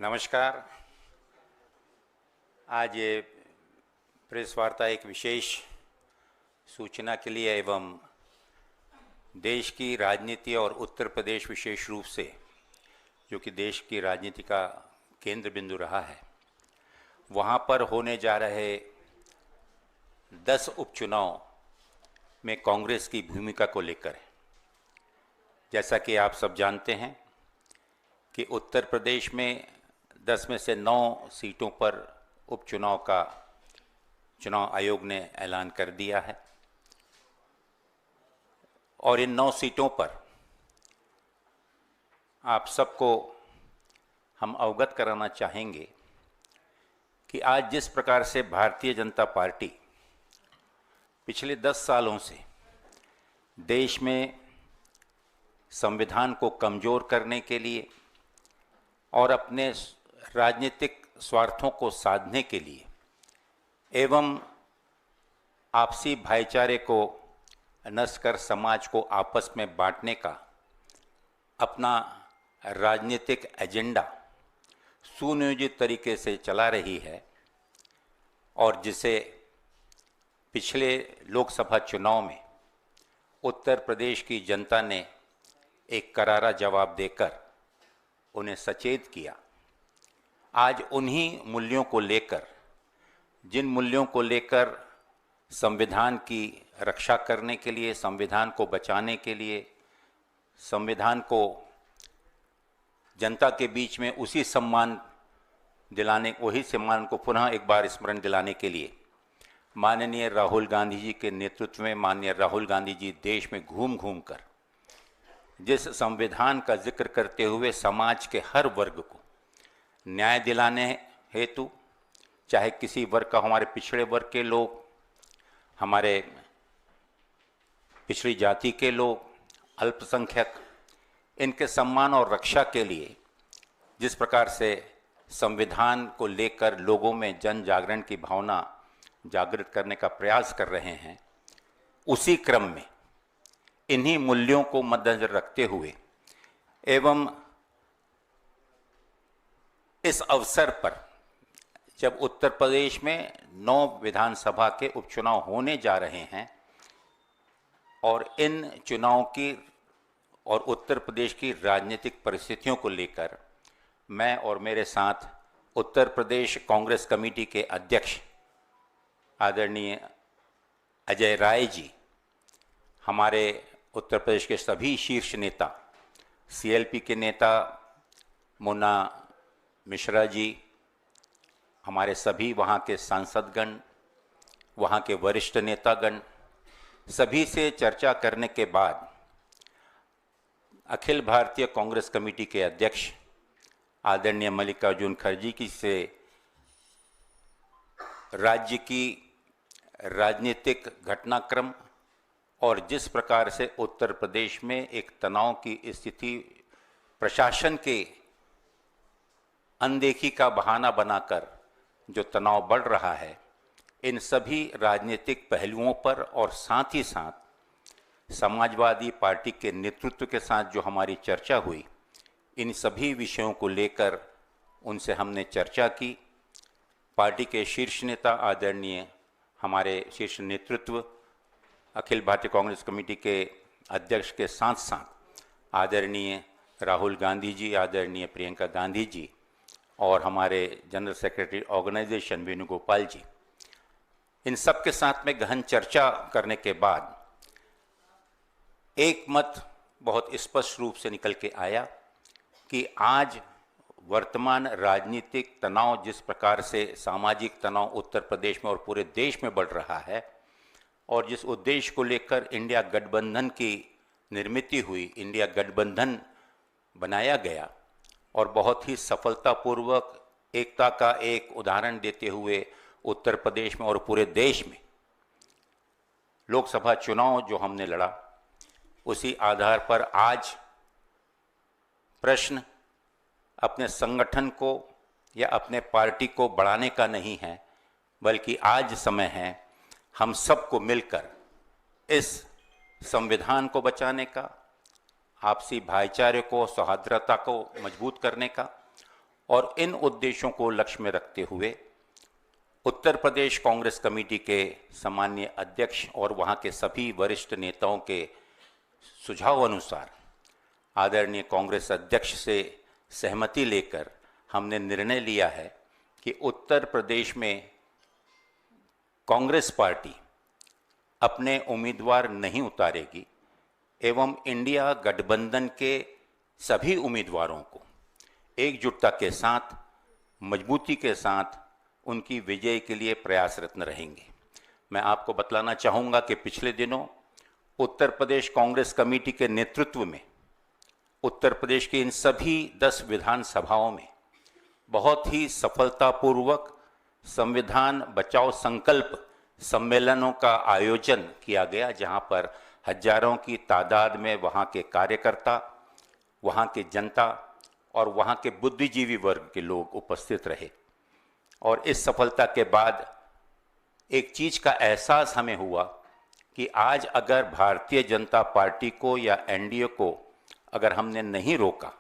नमस्कार। आज ये प्रेस वार्ता एक विशेष सूचना के लिए एवं देश की राजनीति और उत्तर प्रदेश विशेष रूप से, जो कि देश की राजनीति का केंद्र बिंदु रहा है, वहाँ पर होने जा रहे 10 उपचुनाव में कांग्रेस की भूमिका को लेकर है। जैसा कि आप सब जानते हैं कि उत्तर प्रदेश में 10 में से 9 सीटों पर उपचुनाव का चुनाव आयोग ने ऐलान कर दिया है और इन 9 सीटों पर आप सबको हम अवगत कराना चाहेंगे कि आज जिस प्रकार से भारतीय जनता पार्टी पिछले 10 सालों से देश में संविधान को कमज़ोर करने के लिए और अपने राजनीतिक स्वार्थों को साधने के लिए एवं आपसी भाईचारे को नष्ट कर समाज को आपस में बांटने का अपना राजनीतिक एजेंडा सुनियोजित तरीके से चला रही है और जिसे पिछले लोकसभा चुनाव में उत्तर प्रदेश की जनता ने एक करारा जवाब देकर उन्हें सचेत किया। आज उन्हीं मूल्यों को लेकर, जिन मूल्यों को लेकर संविधान की रक्षा करने के लिए, संविधान को बचाने के लिए, संविधान को जनता के बीच में वही सम्मान को पुनः एक बार स्मरण दिलाने के लिए माननीय राहुल गांधी जी के नेतृत्व में माननीय राहुल गांधी जी देश में घूम घूम कर जिस संविधान का जिक्र करते हुए समाज के हर वर्ग को न्याय दिलाने हेतु, चाहे किसी वर्ग का, हमारे पिछड़े वर्ग के लोग, हमारे पिछड़ी जाति के लोग, अल्पसंख्यक, इनके सम्मान और रक्षा के लिए जिस प्रकार से संविधान को लेकर लोगों में जन जागरण की भावना जागृत करने का प्रयास कर रहे हैं, उसी क्रम में इन्हीं मूल्यों को मद्देनजर रखते हुए एवं इस अवसर पर जब उत्तर प्रदेश में 9 विधानसभा के उपचुनाव होने जा रहे हैं और इन चुनाव की और उत्तर प्रदेश की राजनीतिक परिस्थितियों को लेकर मैं और मेरे साथ उत्तर प्रदेश कांग्रेस कमेटी के अध्यक्ष आदरणीय अजय राय जी, हमारे उत्तर प्रदेश के सभी शीर्ष नेता, सीएलपी के नेता मुन्ना मिश्रा जी, हमारे सभी वहाँ के सांसदगण, वहाँ के वरिष्ठ नेतागण, सभी से चर्चा करने के बाद अखिल भारतीय कांग्रेस कमेटी के अध्यक्ष आदरणीय मल्लिकार्जुन खड़गे जी से राज्य की राजनीतिक घटनाक्रम और जिस प्रकार से उत्तर प्रदेश में एक तनाव की स्थिति प्रशासन के अनदेखी का बहाना बनाकर जो तनाव बढ़ रहा है, इन सभी राजनीतिक पहलुओं पर और साथ ही साथ समाजवादी पार्टी के नेतृत्व के साथ जो हमारी चर्चा हुई, इन सभी विषयों को लेकर उनसे हमने चर्चा की। पार्टी के शीर्ष नेता आदरणीय हमारे शीर्ष नेतृत्व अखिल भारतीय कांग्रेस कमेटी के अध्यक्ष के साथ साथ आदरणीय राहुल गांधी जी, आदरणीय प्रियंका गांधी जी और हमारे जनरल सेक्रेटरी ऑर्गेनाइजेशन वेणुगोपाल जी, इन सब के साथ में गहन चर्चा करने के बाद एक मत बहुत स्पष्ट रूप से निकल के आया कि आज वर्तमान राजनीतिक तनाव, जिस प्रकार से सामाजिक तनाव उत्तर प्रदेश में और पूरे देश में बढ़ रहा है और जिस उद्देश्य को लेकर इंडिया गठबंधन की निर्मित हुई, इंडिया गठबंधन बनाया गया और बहुत ही सफलतापूर्वक एकता का एक उदाहरण देते हुए उत्तर प्रदेश में और पूरे देश में लोकसभा चुनाव जो हमने लड़ा, उसी आधार पर आज प्रश्न अपने संगठन को या अपने पार्टी को बढ़ाने का नहीं है, बल्कि आज समय है हम सबको मिलकर इस संविधान को बचाने का, आपसी भाईचारे को, सौहार्दता को मजबूत करने का और इन उद्देश्यों को लक्ष्य में रखते हुए उत्तर प्रदेश कांग्रेस कमेटी के सम्माननीय अध्यक्ष और वहां के सभी वरिष्ठ नेताओं के सुझाव अनुसार आदरणीय कांग्रेस अध्यक्ष से सहमति लेकर हमने निर्णय लिया है कि उत्तर प्रदेश में कांग्रेस पार्टी अपने उम्मीदवार नहीं उतारेगी एवं इंडिया गठबंधन के सभी उम्मीदवारों को एकजुटता के साथ, मजबूती के साथ उनकी विजय के लिए प्रयासरत रहेंगे। मैं आपको बतलाना चाहूँगा कि पिछले दिनों उत्तर प्रदेश कांग्रेस कमेटी के नेतृत्व में उत्तर प्रदेश की इन सभी 10 विधानसभाओं में बहुत ही सफलतापूर्वक संविधान बचाओ संकल्प सम्मेलनों का आयोजन किया गया, जहां पर हजारों की तादाद में वहां के कार्यकर्ता, वहां की जनता और वहां के बुद्धिजीवी वर्ग के लोग उपस्थित रहे। और इस सफलता के बाद एक चीज का एहसास हमें हुआ कि आज अगर भारतीय जनता पार्टी को या एनडीए को अगर हमने नहीं रोका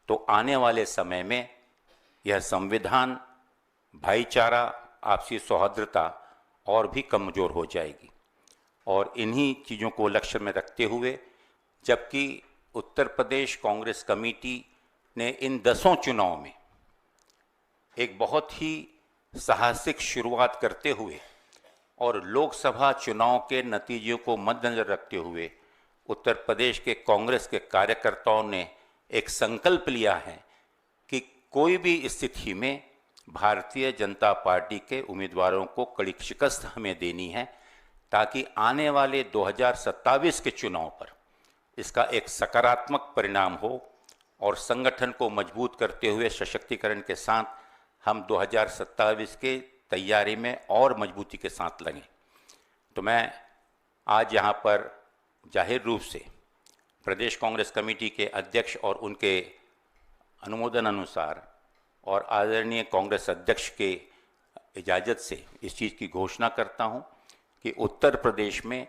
तो आने वाले समय में यह संविधान, भाईचारा, आपसी सौहार्दता और भी कमजोर हो जाएगी। और इन्हीं चीज़ों को लक्ष्य में रखते हुए, जबकि उत्तर प्रदेश कांग्रेस कमेटी ने इन 10 चुनाव में एक बहुत ही साहसिक शुरुआत करते हुए और लोकसभा चुनाव के नतीजों को मद्देनजर रखते हुए उत्तर प्रदेश के कांग्रेस के कार्यकर्ताओं ने एक संकल्प लिया है कि कोई भी स्थिति में भारतीय जनता पार्टी के उम्मीदवारों को कड़ी शिकस्त हमें देनी है, ताकि आने वाले 2027 के चुनाव पर इसका एक सकारात्मक परिणाम हो और संगठन को मजबूत करते हुए सशक्तिकरण के साथ हम 2027 के तैयारी में और मजबूती के साथ लगें। तो मैं आज यहाँ पर जाहिर रूप से प्रदेश कांग्रेस कमेटी के अध्यक्ष और उनके अनुमोदन अनुसार और आदरणीय कांग्रेस अध्यक्ष के इजाज़त से इस चीज़ की घोषणा करता हूँ कि उत्तर प्रदेश में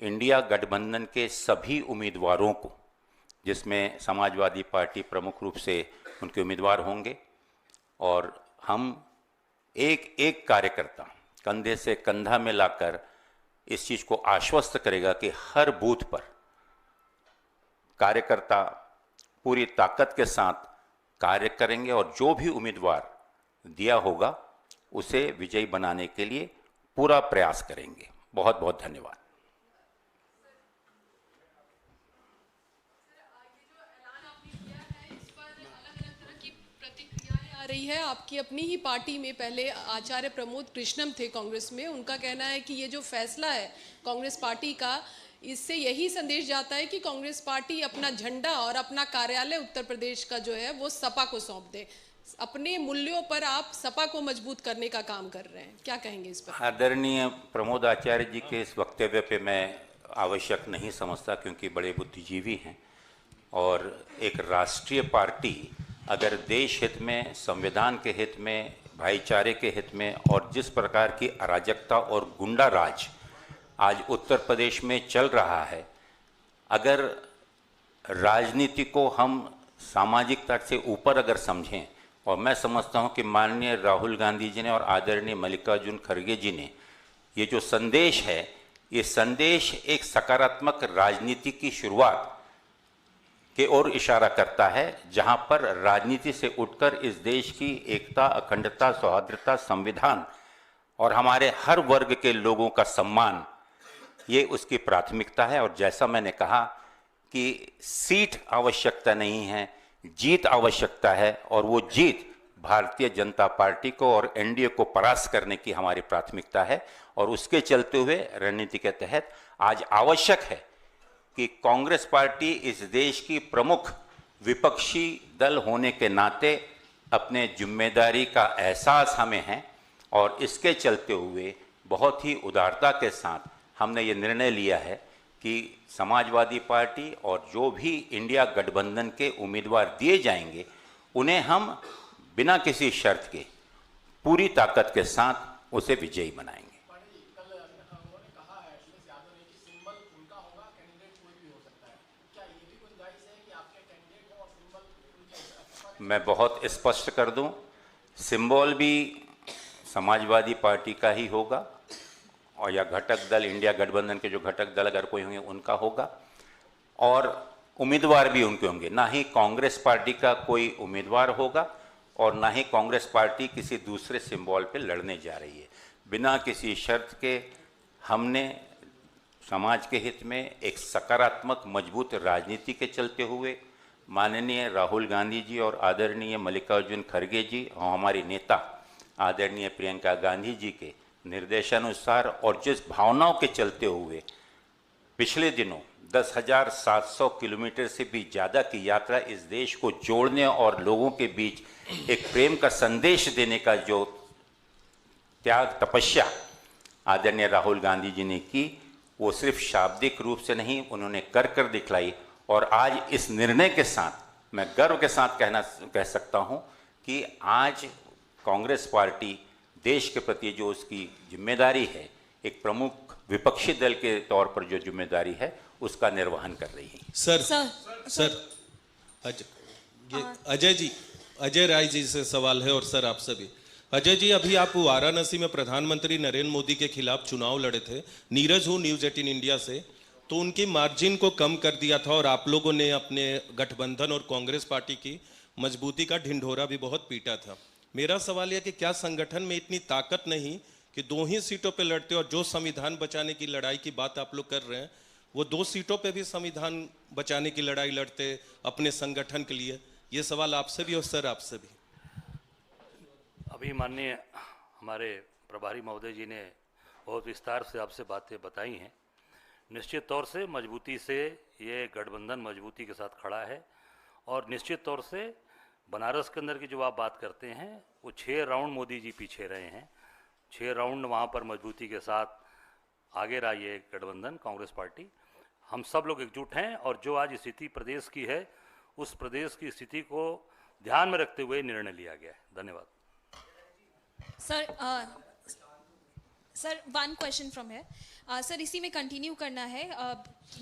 इंडिया गठबंधन के सभी उम्मीदवारों को, जिसमें समाजवादी पार्टी प्रमुख रूप से उनके उम्मीदवार होंगे, और हम एक एक कार्यकर्ता कंधे से कंधा मिलाकर इस चीज़ को आश्वस्त करेगा कि हर बूथ पर कार्यकर्ता पूरी ताकत के साथ कार्य करेंगे और जो भी उम्मीदवार दिया होगा उसे विजयी बनाने के लिए पूरा प्रयास करेंगे। बहुत बहुत धन्यवाद। रही है आपकी अपनी ही पार्टी में। पहले आचार्य प्रमोद कृष्णम थे कांग्रेस में, उनका कहना है कि ये जो फैसला है कांग्रेस पार्टी का, इससे यही संदेश जाता है कि कांग्रेस पार्टी अपना झंडा और अपना कार्यालय उत्तर प्रदेश का जो है वो सपा को सौंप दे। अपने मूल्यों पर आप सपा को मजबूत करने का काम कर रहे हैं, क्या कहेंगे इस पर? आदरणीय प्रमोद आचार्य जी के इस वक्तव्य पे मैं आवश्यक नहीं समझता, क्योंकि बड़े बुद्धिजीवी हैं और एक राष्ट्रीय पार्टी अगर देश हित में, संविधान के हित में, भाईचारे के हित में, और जिस प्रकार की अराजकता और गुंडा राज आज उत्तर प्रदेश में चल रहा है, अगर राजनीति को हम सामाजिकता से ऊपर अगर समझें, और मैं समझता हूं कि माननीय राहुल गांधी जी ने और आदरणीय मल्लिकार्जुन खड़गे जी ने ये जो संदेश है, ये संदेश एक सकारात्मक राजनीति की शुरुआत के ओर इशारा करता है, जहां पर राजनीति से उठकर इस देश की एकता, अखंडता, सौहार्दता, संविधान और हमारे हर वर्ग के लोगों का सम्मान, ये उसकी प्राथमिकता है। और जैसा मैंने कहा कि सीट आवश्यकता नहीं है, जीत आवश्यकता है, और वो जीत भारतीय जनता पार्टी को और एनडीए को परास्त करने की हमारी प्राथमिकता है। और उसके चलते हुए रणनीति के तहत आज आवश्यक है कि कांग्रेस पार्टी इस देश की प्रमुख विपक्षी दल होने के नाते अपने जिम्मेदारी का एहसास हमें है, और इसके चलते हुए बहुत ही उदारता के साथ हमने ये निर्णय लिया है कि समाजवादी पार्टी और जो भी इंडिया गठबंधन के उम्मीदवार दिए जाएंगे, उन्हें हम बिना किसी शर्त के पूरी ताकत के साथ उसे विजयी बनाएंगे। मैं बहुत स्पष्ट कर दूं, सिंबल भी समाजवादी पार्टी का ही होगा, और या घटक दल, इंडिया गठबंधन के जो घटक दल अगर कोई होंगे उनका होगा, और उम्मीदवार भी उनके होंगे। ना ही कांग्रेस पार्टी का कोई उम्मीदवार होगा और ना ही कांग्रेस पार्टी किसी दूसरे सिंबल पे लड़ने जा रही है। बिना किसी शर्त के हमने समाज के हित में एक सकारात्मक मजबूत राजनीति के चलते हुए माननीय राहुल गांधी जी और आदरणीय मल्लिकार्जुन खड़गे जी और हमारी नेता आदरणीय प्रियंका गांधी जी के निर्देशानुसार और जिस भावनाओं के चलते हुए पिछले दिनों 10,700 किलोमीटर से भी ज़्यादा की यात्रा इस देश को जोड़ने और लोगों के बीच एक प्रेम का संदेश देने का जो त्याग तपस्या आदरणीय राहुल गांधी जी ने की, वो सिर्फ शाब्दिक रूप से नहीं, उन्होंने कर दिखलाई। और आज इस निर्णय के साथ मैं गर्व के साथ कह सकता हूं कि आज कांग्रेस पार्टी देश के प्रति जो उसकी जिम्मेदारी है, एक प्रमुख विपक्षी दल के तौर पर जो जिम्मेदारी है, उसका निर्वहन कर रही है। सर अजय राय जी से सवाल है, और सर आपसे भी। अजय जी, अभी आप वाराणसी में प्रधानमंत्री नरेंद्र मोदी के खिलाफ चुनाव लड़े थे। नीरज हूँ न्यूज़ 18 इंडिया से। तो उनकी मार्जिन को कम कर दिया था और आप लोगों ने अपने गठबंधन और कांग्रेस पार्टी की मजबूती का ढिंढोरा भी बहुत पीटा था। मेरा सवाल यह कि क्या संगठन में इतनी ताकत नहीं कि 2 ही सीटों पे लड़ते, और जो संविधान बचाने की लड़ाई की बात आप लोग कर रहे हैं, वो 2 सीटों पे भी संविधान बचाने की लड़ाई लड़ते अपने संगठन के लिए? ये सवाल आपसे भी और सर आपसे भी। अभी माननीय हमारे प्रभारी महोदय जी ने बहुत विस्तार से आपसे बातें बताई हैं। निश्चित तौर से मजबूती से ये गठबंधन मजबूती के साथ खड़ा है, और निश्चित तौर से बनारस के अंदर की जो आप बात करते हैं, वो 6 राउंड मोदी जी पीछे रहे हैं। 6 राउंड वहाँ पर मजबूती के साथ आगे रहा ये गठबंधन कांग्रेस पार्टी। हम सब लोग एकजुट हैं, और जो आज स्थिति प्रदेश की है, उस प्रदेश की स्थिति को ध्यान में रखते हुए निर्णय लिया गया है। धन्यवाद। सर 1 क्वेश्चन फ्रॉम है सर, इसी में कंटिन्यू करना है।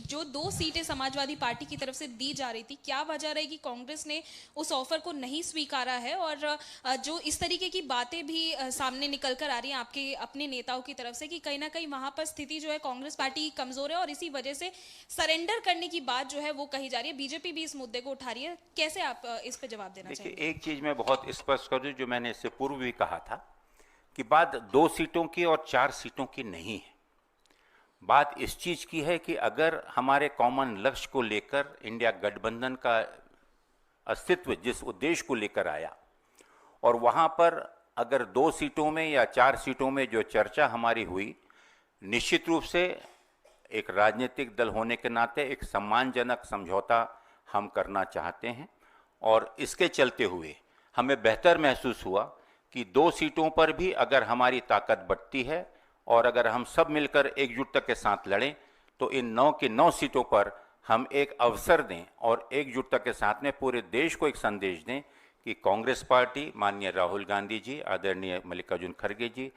जो 2 सीटें समाजवादी पार्टी की तरफ से दी जा रही थी, क्या वजह रही कि कांग्रेस ने उस ऑफर को नहीं स्वीकारा है? और जो इस तरीके की बातें भी सामने निकल कर आ रही हैं आपके अपने नेताओं की तरफ से कि कहीं ना कहीं वहां पर स्थिति जो है कांग्रेस पार्टी की कमजोर है, और इसी वजह से सरेंडर करने की बात जो है वो कही जा रही है। बीजेपी भी इस मुद्दे को उठा रही है, कैसे आप इस पर जवाब देना चाहेंगे? देखिए, एक चीज मैं बहुत स्पष्ट कर दूं, जो मैंने इससे पूर्व भी कहा था कि बात 2 सीटों की और 4 सीटों की नहीं है। बात इस चीज की है कि अगर हमारे कॉमन लक्ष्य को लेकर इंडिया गठबंधन का अस्तित्व जिस उद्देश्य को लेकर आया, और वहां पर अगर 2 सीटों में या 4 सीटों में जो चर्चा हमारी हुई, निश्चित रूप से एक राजनीतिक दल होने के नाते एक सम्मानजनक समझौता हम करना चाहते हैं, और इसके चलते हुए हमें बेहतर महसूस हुआ कि 2 सीटों पर भी अगर हमारी ताकत बढ़ती है और अगर हम सब मिलकर एकजुटता के साथ लड़ें, तो इन 9 की 9 सीटों पर हम एक अवसर दें और एकजुटता के साथ में पूरे देश को एक संदेश दें कि कांग्रेस पार्टी, माननीय राहुल गांधी जी, आदरणीय मल्लिकार्जुन खड़गे जी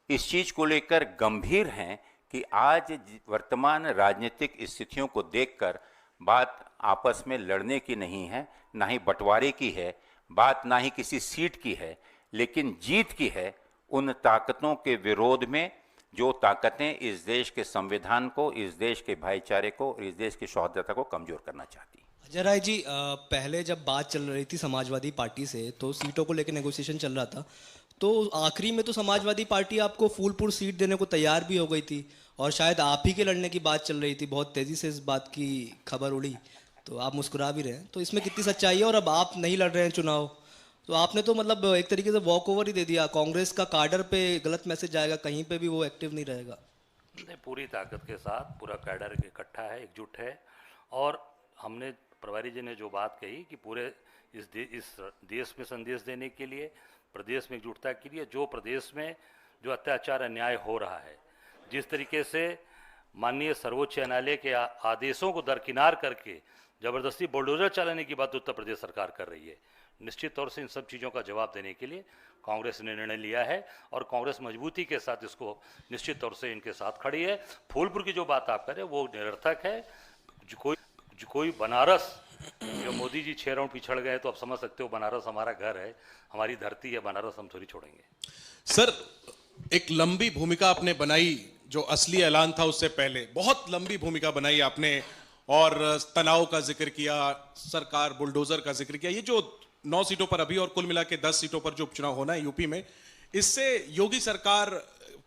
इस चीज़ को लेकर गंभीर हैं कि आज वर्तमान राजनीतिक स्थितियों को देखकर बात आपस में लड़ने की नहीं है, ना ही बंटवारे की है, बात ना ही किसी सीट की है, लेकिन जीत की है उन ताकतों के विरोध में जो ताकतें इस देश के संविधान को, इस देश के भाईचारे को, इस देश की सौहार्दता को कमजोर करना चाहती। अजय राय जी, पहले जब बात चल रही थी समाजवादी पार्टी से, तो सीटों को लेकर नेगोशिएशन चल रहा था, तो आखिरी में तो समाजवादी पार्टी आपको फूलपुर सीट देने को तैयार भी हो गई थी, और शायद आप ही के लड़ने की बात चल रही थी। बहुत तेज़ी से इस बात की खबर उड़ी, तो आप मुस्कुरा भी रहे हैं, तो इसमें कितनी सच्चाई है? और अब आप नहीं लड़ रहे हैं चुनाव, तो आपने तो मतलब एक तरीके से वॉक ओवर ही दे दिया। कांग्रेस का कैडर पे गलत मैसेज जाएगा, कहीं पे भी वो एक्टिव नहीं रहेगा। पूरी ताकत के साथ पूरा कैडर इकट्ठा है, एकजुट है, और हमने प्रभारी जी ने जो बात कही कि पूरे इस देश में संदेश देने के लिए, प्रदेश में एकजुटता के लिए, जो प्रदेश में जो अत्याचार अन्याय हो रहा है, जिस तरीके से माननीय सर्वोच्च न्यायालय के आदेशों को दरकिनार करके जबरदस्ती बुलडोजर चलाने की बात उत्तर प्रदेश सरकार कर रही है, निश्चित तौर से इन सब चीज़ों का जवाब देने के लिए कांग्रेस ने निर्णय लिया है, और कांग्रेस मजबूती के साथ इसको निश्चित तौर से इनके साथ खड़ी है। फूलपुर की जो बात आप करें वो निरर्थक है। जो कोई बनारस जो मोदी जी 6 राउंड पिछड़ गए तो आप समझ सकते हो बनारस हमारा घर है, हमारी धरती है, बनारस हम थोड़ी छोड़ेंगे। सर, एक लंबी भूमिका आपने बनाई, जो असली ऐलान था उससे पहले बहुत लंबी भूमिका बनाई आपने, और तनाव का जिक्र किया, सरकार बुलडोजर का जिक्र किया। ये जो 9 सीटों पर अभी और कुल मिला के 10 सीटों पर जो उपचुनाव होना है यूपी में, इससे योगी सरकार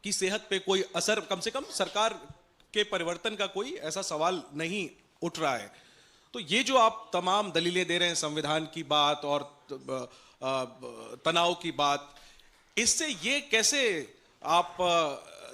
की सेहत पे कोई असर, कम से कम सरकार के परिवर्तन का कोई ऐसा सवाल नहीं उठ रहा है। तो ये जो आप तमाम दलीलें दे रहे हैं, संविधान की बात और तनाव की बात, इससे ये कैसे आप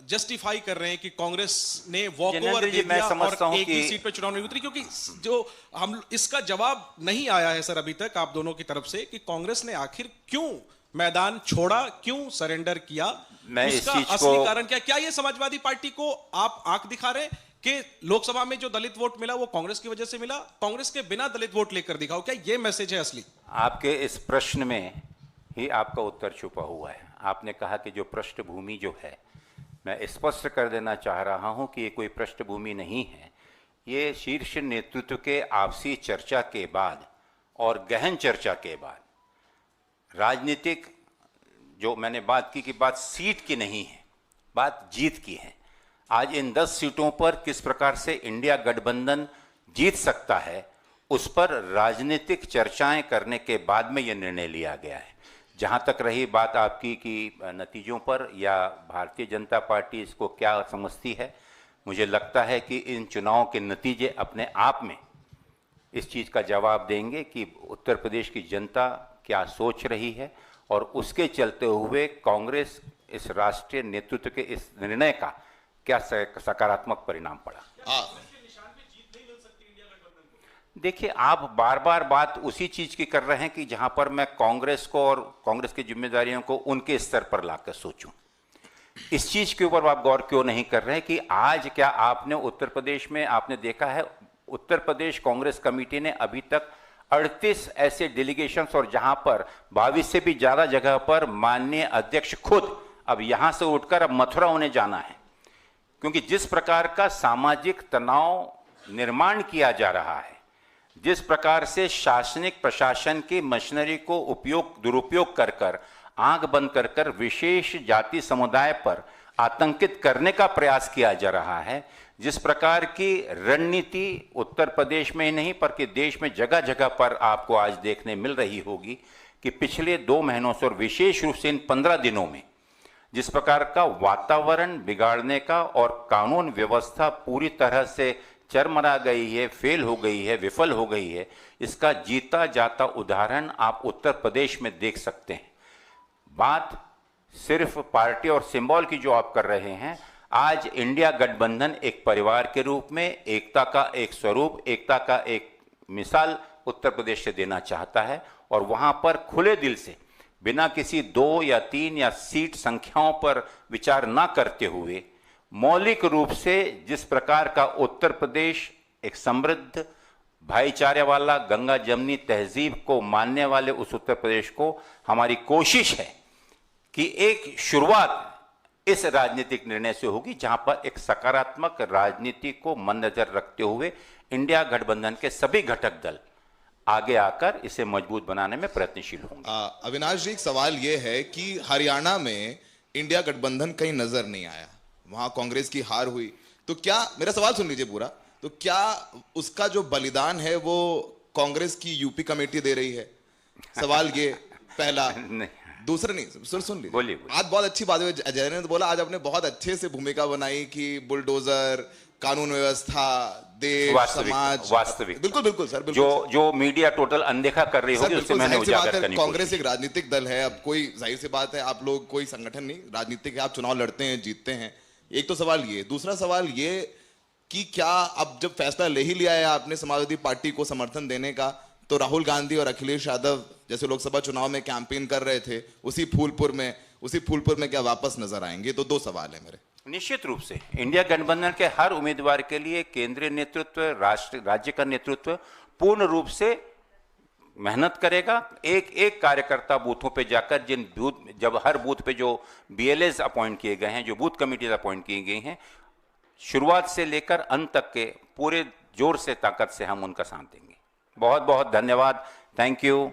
जस्टिफाई कर रहे हैं कि कांग्रेस ने वॉक ओवर दे दिया और एक ही सीट पे चुनाव नहीं उतरी? क्योंकि जो हम इसका जवाब नहीं आया है सर अभी तक आप दोनों की तरफ से कि कांग्रेस ने आखिर क्यों मैदान छोड़ा, क्यों सरेंडर किया, उसका असली कारण क्या? क्या ये समाजवादी पार्टी को आप आंख दिखा रहे हैं कि लोकसभा में जो दलित वोट मिला वो कांग्रेस की वजह से मिला, कांग्रेस के बिना दलित वोट लेकर दिखाओ, क्या ये मैसेज है असली? आपके इस प्रश्न में ही आपका उत्तर छुपा हुआ है। आपने कहा कि जो पृष्ठभूमि जो है, मैं स्पष्ट कर देना चाह रहा हूं कि ये कोई पृष्ठभूमि नहीं है। ये शीर्ष नेतृत्व के आपसी चर्चा के बाद और गहन चर्चा के बाद, राजनीतिक जो मैंने बात की कि बात सीट की नहीं है, बात जीत की है। आज इन 10 सीटों पर किस प्रकार से इंडिया गठबंधन जीत सकता है, उस पर राजनीतिक चर्चाएं करने के बाद में यह निर्णय लिया गया है। जहां तक रही बात आपकी कि नतीजों पर या भारतीय जनता पार्टी इसको क्या समझती है, मुझे लगता है कि इन चुनावों के नतीजे अपने आप में इस चीज़ का जवाब देंगे कि उत्तर प्रदेश की जनता क्या सोच रही है, और उसके चलते हुए कांग्रेस इस राष्ट्रीय नेतृत्व के इस निर्णय का क्या सकारात्मक परिणाम पड़ा। देखिए, आप बार बार बात उसी चीज की कर रहे हैं कि जहां पर मैं कांग्रेस को और कांग्रेस की जिम्मेदारियों को उनके स्तर पर लाकर सोचूं। इस चीज के ऊपर आप गौर क्यों नहीं कर रहे हैं कि आज क्या आपने उत्तर प्रदेश में आपने देखा है, उत्तर प्रदेश कांग्रेस कमेटी ने अभी तक 38 ऐसे डेलीगेशंस, और जहां पर 22 से भी ज्यादा जगह पर माननीय अध्यक्ष खुद अब यहां से उठकर अब मथुरा उन्हें जाना है, क्योंकि जिस प्रकार का सामाजिक तनाव निर्माण किया जा रहा है, जिस प्रकार से शासनिक प्रशासन की मशीनरी को दुरुपयोग कर कर, आंख बंद कर कर विशेष जाति समुदाय पर आतंकित करने का प्रयास किया जा रहा है, जिस प्रकार की रणनीति उत्तर प्रदेश में ही नहीं बल्कि देश में जगह जगह पर आपको आज देखने मिल रही होगी कि पिछले 2 महीनों से और विशेष रूप से इन 15 दिनों में जिस प्रकार का वातावरण बिगाड़ने का और कानून व्यवस्था पूरी तरह से चरमरा गई है, फेल हो गई है, विफल हो गई है, इसका जीता जाता उदाहरण आप उत्तर प्रदेश में देख सकते हैं। बात सिर्फ पार्टी और सिंबल की जो आप कर रहे हैं, आज इंडिया गठबंधन एक परिवार के रूप में एकता का एक स्वरूप, एकता का एक मिसाल उत्तर प्रदेश से देना चाहता है, और वहां पर खुले दिल से बिना किसी 2 या 3 या सीट संख्याओं पर विचार ना करते हुए मौलिक रूप से जिस प्रकार का उत्तर प्रदेश एक समृद्ध भाईचारे वाला गंगा जमनी तहजीब को मानने वाले उस उत्तर प्रदेश को हमारी कोशिश है कि एक शुरुआत इस राजनीतिक निर्णय से होगी जहां पर एक सकारात्मक राजनीति को मद्देनजर रखते हुए इंडिया गठबंधन के सभी घटक दल आगे आकर इसे मजबूत बनाने में प्रयत्नशील होंगे। अविनाश जी, एक सवाल यह है कि हरियाणा में इंडिया गठबंधन कहीं नजर नहीं आया, वहां कांग्रेस की हार हुई, तो क्या, मेरा सवाल सुन लीजिए पूरा, तो क्या उसका जो बलिदान है वो कांग्रेस की यूपी कमेटी दे रही है? सवाल ये पहला। दूसरा नहीं, सुन लीजिए, आज बहुत अच्छी बात है, अजय ने तो बोला, आज आपने बहुत अच्छे से भूमिका बनाई कि बुलडोजर, कानून व्यवस्था, देश, समाज, वास्तविक, बिल्कुल बिल्कुल सर, बिल्कुल जो मीडिया टोटल अनदेखा कर रही होगी उससे मैंने उजागर करनी। कांग्रेस एक राजनीतिक दल है, अब कोई जाहिर सी बात है, आप लोग कोई संगठन नहीं, राजनीतिक है, आप चुनाव लड़ते हैं, जीतते हैं। एक तो सवाल ये, दूसरा सवाल ये कि क्या अब जब फैसला ले ही लिया है आपने समाजवादी पार्टी को समर्थन देने का, तो राहुल गांधी और अखिलेश यादव जैसे लोकसभा चुनाव में कैंपेन कर रहे थे, उसी फूलपुर में क्या वापस नजर आएंगे? तो 2 सवाल है मेरे। निश्चित रूप से इंडिया गठबंधन के हर उम्मीदवार के लिए केंद्रीय नेतृत्व, राज्य का नेतृत्व पूर्ण रूप से मेहनत करेगा। एक एक कार्यकर्ता बूथों पे जाकर जब हर बूथ पे जो BLAs अपॉइंट किए गए हैं, जो बूथ कमिटीज अपॉइंट की गई हैं, शुरुआत से लेकर अंत तक के पूरे जोर से ताकत से हम उनका साथ देंगे। बहुत बहुत धन्यवाद। Thank you.